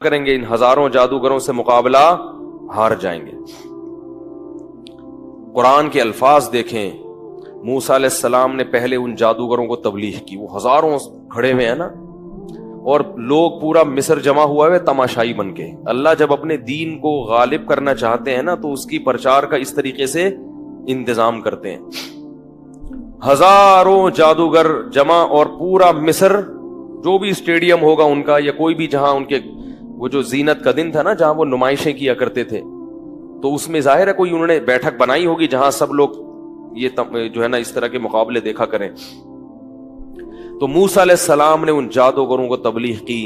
کریں گے ان ہزاروں جادوگروں سے مقابلہ ہار جائیں گے۔ قرآن کے الفاظ دیکھیں، موسیٰ علیہ السلام نے پہلے ان جادوگروں کو تبلیغ کی، وہ ہزاروں کھڑے ہوئے ہیں نا، اور لوگ پورا مصر جمع ہوا ہے تماشائی بن کے۔ اللہ جب اپنے دین کو غالب کرنا چاہتے ہیں نا تو اس کی پرچار کا اس طریقے سے انتظام کرتے ہیں۔ ہزاروں جادوگر جمع، اور پورا مصر، جو بھی اسٹیڈیم ہوگا ان کا یا کوئی بھی جہاں ان کے وہ جو زینت کا دن تھا نا جہاں وہ نمائشیں کیا کرتے تھے، تو اس میں ظاہر ہے کوئی انہوں نے بیٹھک بنائی ہوگی جہاں سب لوگ یہ جو ہے نا اس طرح کے مقابلے دیکھا کریں۔ تو موسیٰ علیہ السلام نے ان جادوگروں کو تبلیغ کی،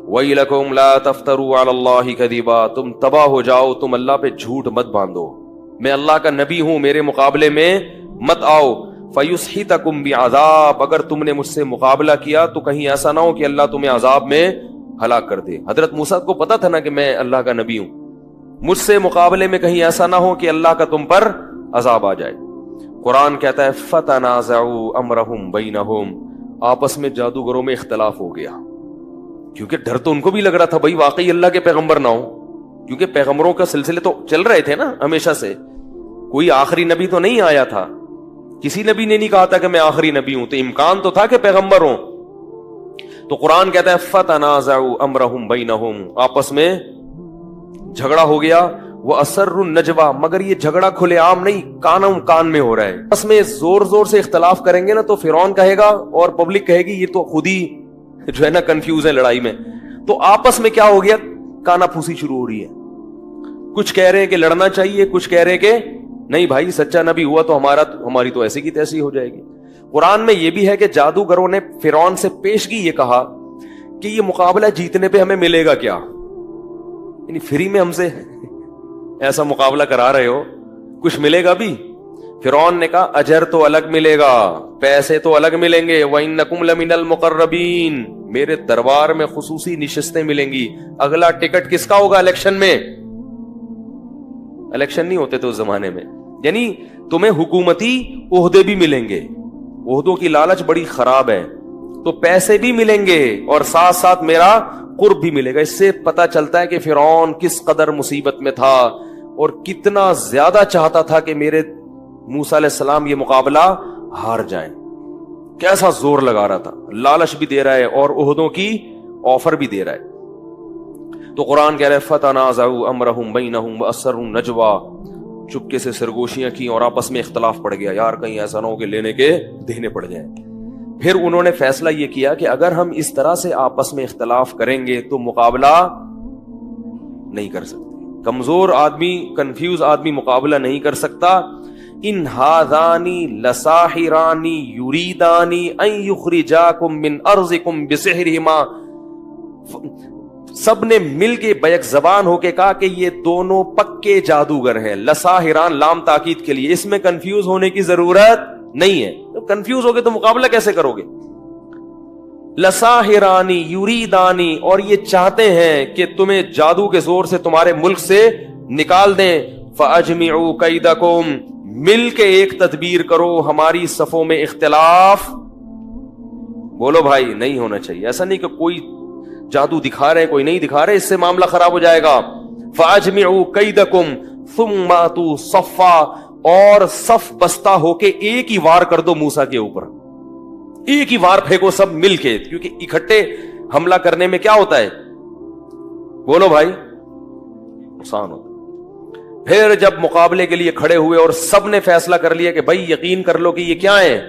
وَيْلَكُمْ لَا تَفْتَرُوا عَلَى اللَّهِ كَذِبًا، تم تباہ ہو جاؤ، تم اللہ پہ جھوٹ مت باندھو، میں اللہ کا نبی ہوں، میرے مقابلے میں مت آؤ۔ فَيُسْحِتَكُمْ بِعَذَابٍ، اگر تم نے مجھ سے مقابلہ کیا تو کہیں ایسا نہ ہو کہ اللہ تمہیں عذاب میں ہلاک کر دے۔ حضرت موسیٰ کو پتا تھا نا کہ میں اللہ کا نبی ہوں، مجھ سے مقابلے میں کہیں ایسا نہ ہو کہ اللہ کا تم پر عذاب آ جائے۔ قرآن کہتا ہے فَتَنَازَعُوا أَمْرَهُمْ بَيْنَهُمْ، آپس میں جادوگروں میں اختلاف ہو گیا، کیونکہ ڈر تو ان کو بھی لگ رہا تھا بھائی واقعی اللہ کے پیغمبر نہ ہو، کیونکہ پیغمبروں کا سلسلے تو چل رہے تھے نا ہمیشہ سے، کوئی آخری نبی تو نہیں آیا تھا، کسی نبی نے نہیں کہا تھا کہ میں آخری نبی ہوں، تو امکان تو تھا کہ پیغمبر ہوں۔ تو قرآن کہتا ہے فَتَنَازَعُوا أَمْرَهُمْ بَيْنَهُمْ، آپس میں جھگڑا ہو گیا، وَأَسَرُّوا النَّجْوَىٰ، مگر یہ جھگڑا کھلے عام نہیں، کان میں ہو رہا ہے، آپس میں زور زور سے اختلاف کریں گے نا تو فرعون کہے گا اور پبلک کہے گی یہ تو خود ہی جو ہے نا کنفیوز ہے لڑائی میں، تو آپس میں کیا ہو گیا، کانا پھوسی شروع ہو رہی ہے، کچھ کہہ رہے ہیں کہ لڑنا چاہیے، کچھ کہہ رہے ہیں کہ نہیں بھائی سچا نبی ہوا تو ہماری تو ایسی کی تیسی ہو جائے گی۔ قرآن میں یہ بھی ہے کہ جادوگروں نے فرعون سے پیشگی یہ کہا کہ یہ مقابلہ جیتنے پہ ہمیں ملے گا کیا، یعنی فری میں ہم سے ایسا مقابلہ کرا رہے ہو، کچھ ملے گا بھی؟ فرعون نے کہا اجر تو الگ ملے گا، پیسے تو الگ ملیں گے، وَإِنَّكُمْ لَمِنَ الْمُقَرَّبِينَ، میرے دربار میں خصوصی نشستیں ملیں گی۔ اگلا ٹکٹ کس کا ہوگا الیکشن میں؟ الیکشن نہیں ہوتے تو اس زمانے میں، یعنی تمہیں حکومتی عہدے بھی ملیں گے، عہدوں کی لالچ بڑی خراب ہے، تو پیسے بھی ملیں گے اور ساتھ ساتھ میرا قرب بھی ملے گا۔ اس سے پتہ چلتا ہے کہ فرعون کس قدر مصیبت میں تھا اور کتنا زیادہ چاہتا تھا کہ میرے موسیٰ علیہ السلام یہ مقابلہ ہار جائیں، کیسا زور لگا رہا تھا، لالچ بھی دے رہا ہے اور عہدوں کی آفر بھی دے رہا ہے۔ تو قرآن کہہ رہا ہے فَتَنَازَعُوا أَمْرَهُمْ بَيْنَهُمْ وَأَسَرُّوا النَّجْوَىٰ، چپکے سے سرگوشیاں کی اور آپس میں اختلاف پڑ گیا، یار کہیں ایسا نہ ہو کہ لینے کے دینے پڑ جائیں۔ پھر انہوں نے فیصلہ یہ کیا کہ اگر ہم اس طرح سے آپس میں اختلاف کریں گے تو مقابلہ نہیں کر سکتے، کمزور آدمی، کنفیوز آدمی مقابلہ نہیں کر سکتا۔ ان ھذان لساحران یریدان ان یخرجاکم من ارضکم بسحرہما، سب نے مل کے بیک زبان ہو کے کہا کہ یہ دونوں پکے جادوگر ہیں۔ لساحران لام تاکید کے لیے، اس میں کنفیوز ہونے کی ضرورت نہیں ہے، کنفیوز ہوگے تو مقابلہ کیسے کرو گے؟ لساحرانی یریدانی، اور یہ چاہتے ہیں کہ تمہیں جادو کے زور سے تمہارے ملک سے نکال دیں۔ فاجمعوا کیدکم، مل کے ایک تدبیر کرو، ہماری صفوں میں اختلاف بولو بھائی نہیں ہونا چاہیے، ایسا نہیں کہ کوئی جادو دکھا رہے کوئی نہیں دکھا رہے، اس سے معاملہ خراب ہو جائے گا۔ فاجمعوا کیدکم ثم اتوا صفا، اور صف بستہ ہو کے ایک ہی وار کر دو موسیٰ کے اوپر، ایک ہی وار پھینکو سب مل کے، کیونکہ اکٹھے حملہ کرنے میں کیا ہوتا ہے بولو بھائی، نقصان ہوتا ہے۔ پھر جب مقابلے کے لیے کھڑے ہوئے اور سب نے فیصلہ کر لیا کہ بھائی یقین کر لو کہ یہ کیا ہے،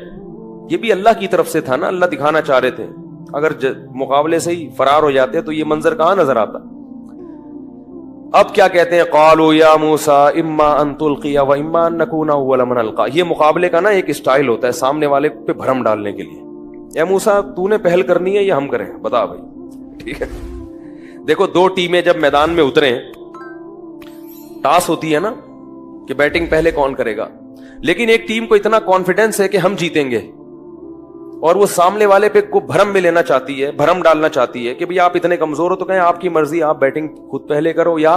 یہ بھی اللہ کی طرف سے تھا نا، اللہ دکھانا چاہ رہے تھے، اگر مقابلے سے ہی فرار ہو جاتے تو یہ منظر کہاں نظر آتا۔ اب کیا کہتے ہیں، قالوا یا موسیٰ اما ان تلقی و اما ان نکون اول من القا، یہ مقابلے کا نا ایک اسٹائل ہوتا ہے سامنے والے پہ بھرم ڈالنے کے لیے، اے موسیٰ تو نے پہل کرنی ہے یا ہم کریں، بتا بھائی، ٹھیک ہے۔ دیکھو دو ٹیمیں جب میدان میں اتریں، ٹاس ہوتی ہے نا کہ بیٹنگ پہلے کون کرے گا، لیکن ایک ٹیم کو اتنا کانفیڈنس ہے کہ ہم جیتیں گے، اور وہ سامنے والے پہ کو بھرم میں لینا چاہتی ہے، بھرم ڈالنا چاہتی ہے کہ بھئی آپ اتنے کمزور ہو تو کہیں آپ کی مرضی، آپ بیٹنگ خود پہلے کرو یا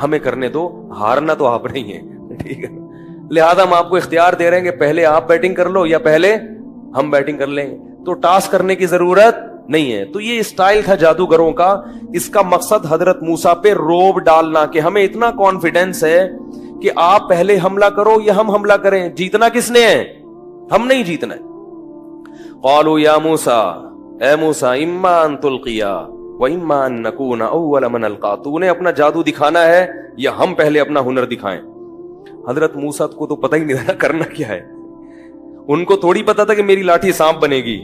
ہمیں کرنے دو، ہارنا تو آپ نہیں ہے، ٹھیک ہے، لہذا ہم آپ کو اختیار دے رہے ہیں کہ پہلے آپ بیٹنگ کر لو یا پہلے ہم بیٹنگ کر لیں گے، تو ٹاس کرنے کی ضرورت نہیں ہے. تو یہ اسٹائل تھا جادوگروں کا. اس کا مقصد حضرت موسیٰ پہ روب ڈالنا کہ ہمیں اتنا کانفیڈنس ہے کہ آپ پہلے حملہ کرو یا ہم حملہ کریں, جیتنا کس نے ہے؟ ہم نہیں جیتنا ہے. قالوا یا موسیٰ, اے موسیٰ, اما ان تلقیا و اما ان نکون اول من القا, تو نے اپنا جادو دکھانا ہے یا ہم پہلے اپنا ہنر دکھائیں. حضرت موسیٰ کو تو پتہ ہی نہیں تھا کرنا کیا ہے. ان کو تھوڑی پتا تھا کہ میری لاٹھی سانپ بنے گی,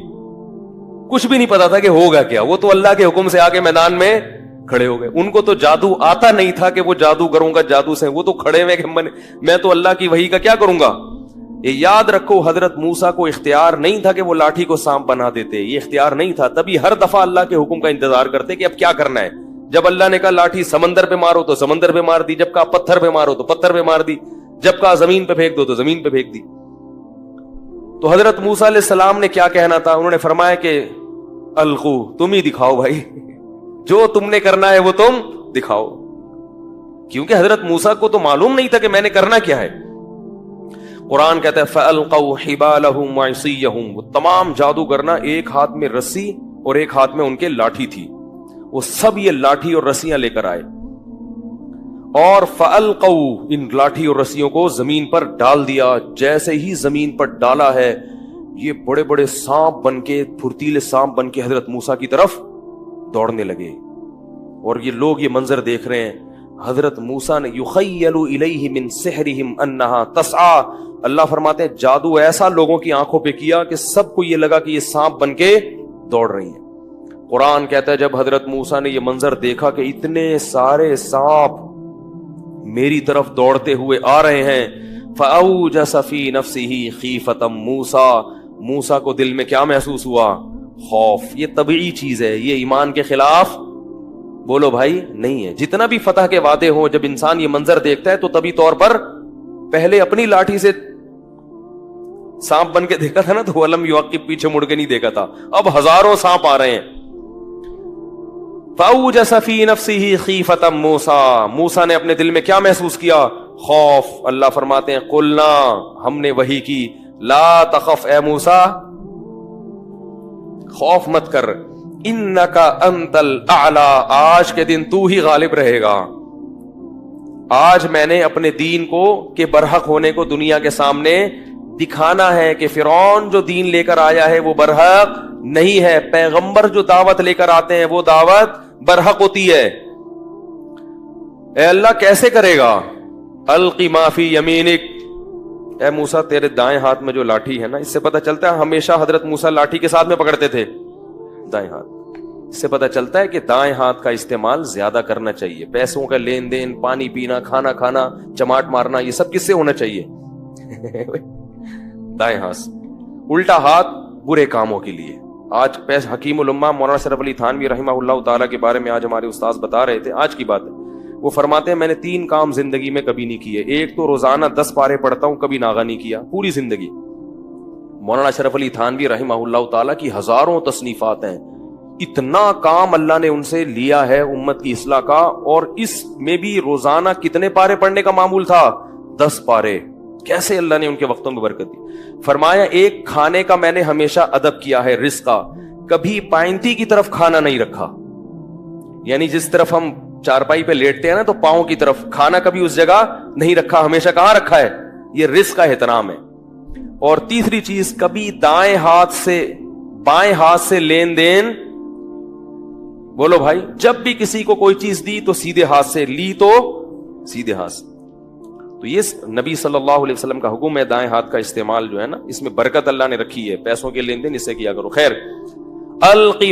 کچھ بھی نہیں پتا تھا کہ ہوگا کیا. وہ تو اللہ کے حکم سے آ کے میدان میں کھڑے ہو گئے. ان کو تو جادو آتا نہیں تھا کہ وہ جادوگروں کا جادو سے, وہ تو کھڑے ہوئے کہ میں تو اللہ کی وحی کا کیا کروں گا. یہ یاد رکھو, حضرت موسیٰ کو اختیار نہیں تھا کہ وہ لاٹھی کو سانپ بنا دیتے, یہ اختیار نہیں تھا. تبھی ہر دفعہ اللہ کے حکم کا انتظار کرتے کہ اب کیا کرنا ہے. جب اللہ نے کہا لاٹھی سمندر پہ مارو تو سمندر پہ مار دی, جب کہا پتھر پہ مارو تو پتھر پہ مار دی, جب کہا زمین پہ پھینک دو تو زمین پہ پھینک دی. تو حضرت موسیٰ علیہ السلام نے کیا کہنا تھا؟ انہوں نے فرمایا کہ القو, تم ہی دکھاؤ بھائی, جو تم نے کرنا ہے وہ تم دکھاؤ. کیونکہ حضرت موسیٰ کو تو معلوم نہیں تھا کہ میں نے کرنا کیا ہے. قرآن کہتا ہے فَأَلْقَوْا حِبَالَهُمْ وَعِصِيَّهُمْ, وہ تمام جادوگر نا ایک ہاتھ میں رسی اور ایک ہاتھ میں ان کے لاٹھی تھی, وہ سب یہ لاٹھی اور رسیاں لے کر آئے. اور فَأَلْقَوْا, ان لاٹھی اور رسیوں کو زمین پر ڈال دیا. جیسے ہی زمین پر ڈالا ہے, یہ بڑے بڑے سانپ بن کے, پھرتیلے سانپ بن کے حضرت موسیٰ کی طرف دوڑنے لگے. اور یہ لوگ یہ منظر دیکھ رہے ہیں. حضرت موسیٰ نے یخیل الیہ من سحرہم انہا تسعی, اللہ فرماتے ہیں جادو ایسا لوگوں کی آنکھوں پہ کیا کہ سب کو یہ لگا کہ یہ سانپ بن کے دوڑ رہی ہیں. قرآن کہتا ہے جب حضرت موسیٰ نے یہ منظر دیکھا کہ اتنے سارے سانپ میری طرف دوڑتے ہوئے آ رہے ہیں, فأوجس فی نفسہ خیفۃ موسیٰ, موسیٰ کو دل میں کیا محسوس ہوا؟ خوف. یہ طبیعی چیز ہے, یہ ایمان کے خلاف بولو بھائی نہیں ہے. جتنا بھی فتح کے وعدے ہوں, جب انسان یہ منظر دیکھتا ہے تو طبی طور پر پہلے اپنی لاٹھی سے سانپ بن کے دیکھا تھا نا, تو علم یعقب پیچھے مڑ کے نہیں دیکھا تھا. اب ہزاروں سانپ آ رہے ہیں. فأوجس فی نفسہ خیفۃ موسیٰ, موسیٰ نے اپنے دل میں کیا محسوس کیا؟ خوف. اللہ فرماتے ہیں قلنا, ہم نے وحی کی, لا تخف اے موسیٰ, خوف مت کر, انک انت الاعلی, آج کے دن تو ہی غالب رہے گا. آج میں نے اپنے دین کو کہ برحق ہونے کو دنیا کے سامنے دکھانا ہے کہ فرعون جو دین لے کر آیا ہے وہ برحق نہیں ہے. پیغمبر جو دعوت لے کر آتے ہیں وہ دعوت برحق ہوتی ہے. اے اللہ کیسے کرے گا؟ القی ما فی یمینک, اے موسیٰ تیرے دائیں ہاتھ میں جو لاٹھی ہے نا, اس سے پتہ چلتا ہے ہمیشہ حضرت موسیٰ لاٹھی کے ساتھ میں پکڑتے تھے دائیں ہاتھ. اس سے پتہ چلتا ہے کہ دائیں ہاتھ کا استعمال زیادہ کرنا چاہیے. پیسوں کا لین دین, پانی پینا, کھانا کھانا, چماٹ مارنا, یہ سب کس سے ہونا چاہیے؟ دائیں ہاتھ. الٹا ہاتھ برے کاموں کے لیے. آج حکیم الامہ مولانا اشرف علی تھانوی رحمہ اللہ تعالیٰ کے بارے میں آج ہمارے استاذ بتا رہے تھے, آج کی بات ہے. وہ فرماتے ہیں میں نے 3 کام زندگی میں کبھی نہیں کیے. ایک تو روزانہ 10 پارے پڑھتا ہوں, کبھی ناغہ نہیں کیا پوری زندگی. مولانا اشرف علی تھانوی رحمہ اللہ تعالیٰ کی ہزاروں تصنیفات ہیں, اتنا کام اللہ نے ان سے لیا ہے امت کی اصلاح کا. اور اس میں بھی روزانہ کتنے پارے پڑھنے کا معمول تھا؟ 10 پارے. کیسے اللہ نے ان کے وقتوں میں برکت دی. فرمایا ایک کھانے کا میں نے ہمیشہ ادب کیا ہے, رزق کا, کبھی پائنتی کی طرف کھانا نہیں رکھا. یعنی جس طرف ہم چارپائی پہ لیٹتے ہیں نا, تو پاؤں کی طرف کھانا کبھی اس جگہ نہیں رکھا, ہمیشہ کہاں رکھا ہے؟ یہ رزق کا احترام ہے. اور تیسری چیز, کبھی دائیں ہاتھ سے بائیں ہاتھ سے لین دین. بولو بھائی, جب بھی کسی کو کوئی چیز دی تو سیدھے ہاتھ سے لی, تو سیدھے ہاتھ سے. تو یہ نبی صلی اللہ علیہ وسلم کا حکم ہے, دائیں ہاتھ کا استعمال جو ہے نا, اس میں برکت اللہ نے رکھی ہے. پیسوں کے لین دین اس سے کیا کرو. خیر, القی